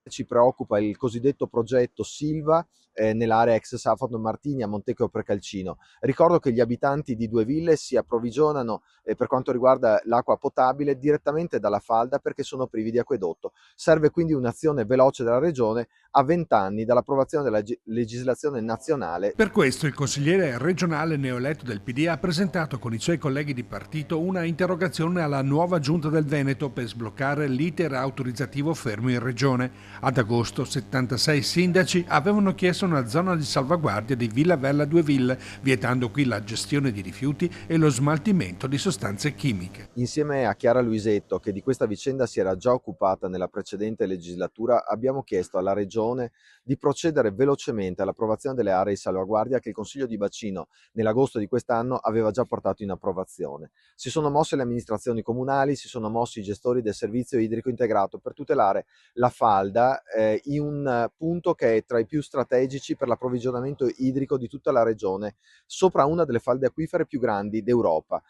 ci preoccupa il cosiddetto progetto Silva nell'area ex Safford Martini a Montecchio Precalcino. Ricordo che gli abitanti di Due Ville si approvvigionano per quanto riguarda l'acqua potabile direttamente dalla falda perché sono privi di acquedotto. Serve quindi un'azione veloce della Regione a 20 anni dall'approvazione della legislazione nazionale. Per questo il consigliere regionale neoeletto del PD ha presentato con i suoi colleghi di partito una interrogazione alla nuova giunta del Veneto per sbloccare l'iter autorizzativo fermo in regione. Ad agosto 76 sindaci avevano chiesto una zona di salvaguardia di Villa Vella Due Ville, vietando qui la gestione di rifiuti e lo smaltimento di sostanze chimiche. Insieme a Chiara Luisetto, che di questa vicenda si era già occupata nella precedente legislatura, abbiamo chiesto alla Regione di procedere velocemente all'approvazione delle aree di salvaguardia che il Consiglio di Bacino nell'agosto di quest'anno aveva già portato in approvazione. Si sono mosse le amministrazioni comunali, si sono mossi i gestori del servizio idrico integrato per tutelare la falda in un punto che è tra i più strategici per l'approvvigionamento idrico di tutta la regione, sopra una delle falde acquifere più grandi d'Europa.